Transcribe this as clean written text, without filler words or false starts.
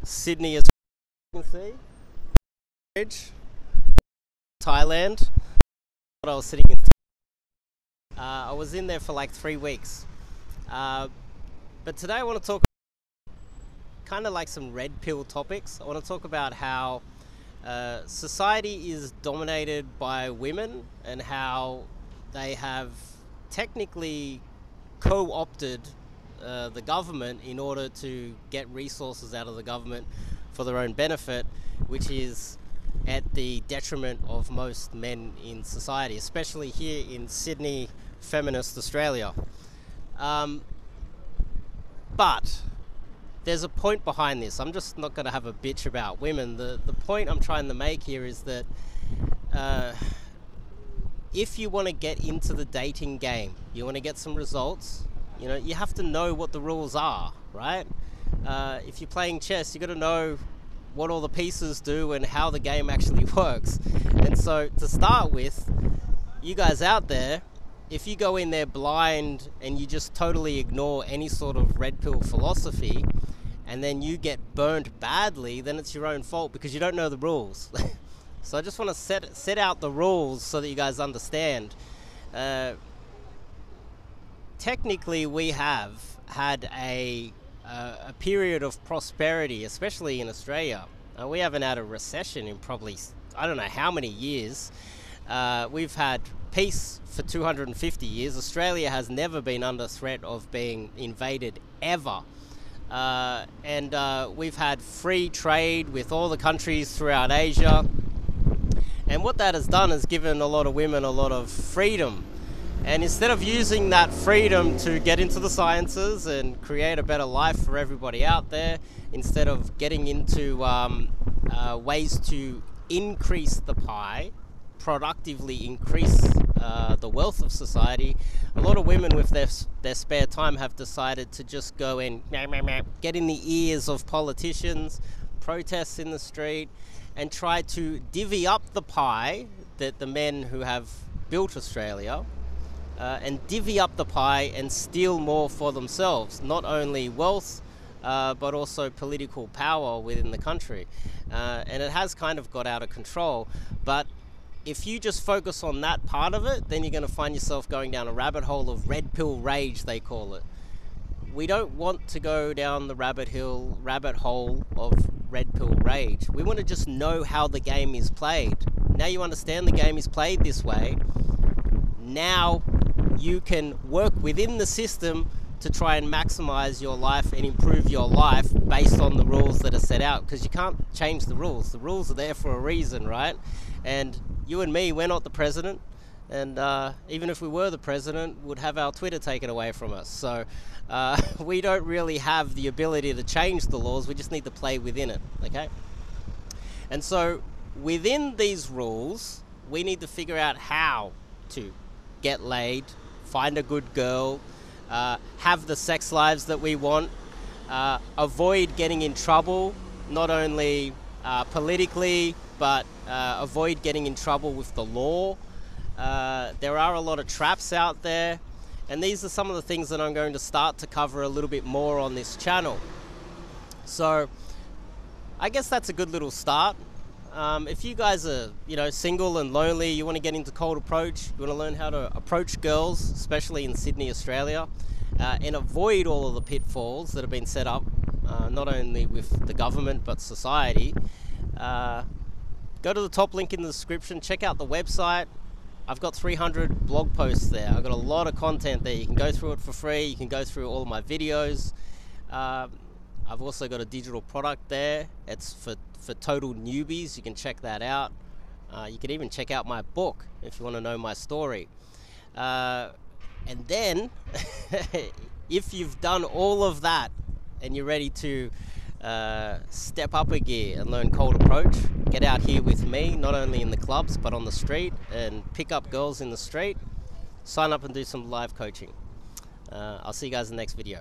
Sydney, as you can see, Thailand. I was sitting in. I was in there for like 3 weeks, but today I want to talk kind of like some red pill topics. I want to talk about how society is dominated by women and how they have technically co-opted the government in order to get resources out of the government for their own benefit, which is at the detriment of most men in society, especially here in Sydney, feminist Australia. But there's a point behind this. I'm just not going to have a bitch about women. The point I'm trying to make here is that if you want to get into the dating game, you want to get some results, you know, you have to know what the rules are, right? If you're playing chess, you got to know what all the pieces do and how the game actually works. And so to start with, you guys out there, if you go in there blind and you just totally ignore any sort of red pill philosophy and then you get burned badly, then it's your own fault because you don't know the rules. So I just want to set out the rules so that you guys understand. Technically, we have had a period of prosperity, especially in Australia. We haven't had a recession in probably, I don't know how many years. We've had peace for 250 years. Australia has never been under threat of being invaded ever. And we've had free trade with all the countries throughout Asia. And what that has done is given a lot of women a lot of freedom. And instead of using that freedom to get into the sciences and create a better life for everybody out there, instead of getting into ways to increase the pie, productively increase the wealth of society, a lot of women with their spare time have decided to just go and get in the ears of politicians, protests in the street, and try to divvy up the pie that the men who have built Australia and divvy up the pie and steal more for themselves, not only wealth, but also political power within the country. And it has kind of got out of control. But if you just focus on that part of it, then you're going to find yourself going down a rabbit hole of red pill rage, they call it. We don't want to go down the rabbit hole of red pill rage. We want to just know how the game is played. Now you understand the game is played this way. Now you can work within the system to try and maximize your life and improve your life based on the rules that are set out, because you can't change the rules. The rules are there for a reason, right? And you and me, we're not the president, and even if we were the president, we'd have our Twitter taken away from us. So we don't really have the ability to change the laws. We just need to play within it, okay? And so within these rules, we need to figure out how to get laid, find a good girl, have the sex lives that we want, avoid getting in trouble, not only politically, but avoid getting in trouble with the law. There are a lot of traps out there, and these are some of the things that I'm going to start to cover a little bit more on this channel. So I guess that's a good little start. If you guys are, single and lonely, you want to get into cold approach, you want to learn how to approach girls, especially in Sydney, Australia, and avoid all of the pitfalls that have been set up, not only with the government, but society, go to the top link in the description, check out the website. I've got 300 blog posts there. I've got a lot of content there. You can go through it for free. You can go through all of my videos. I've also got a digital product there. It's for total newbies. You can check that out. You can even check out my book if you want to know my story. And then, if you've done all of that and you're ready to step up a gear and learn cold approach, get out here with me, not only in the clubs but on the street, and pick up girls in the street, sign up and do some live coaching. I'll see you guys in the next video.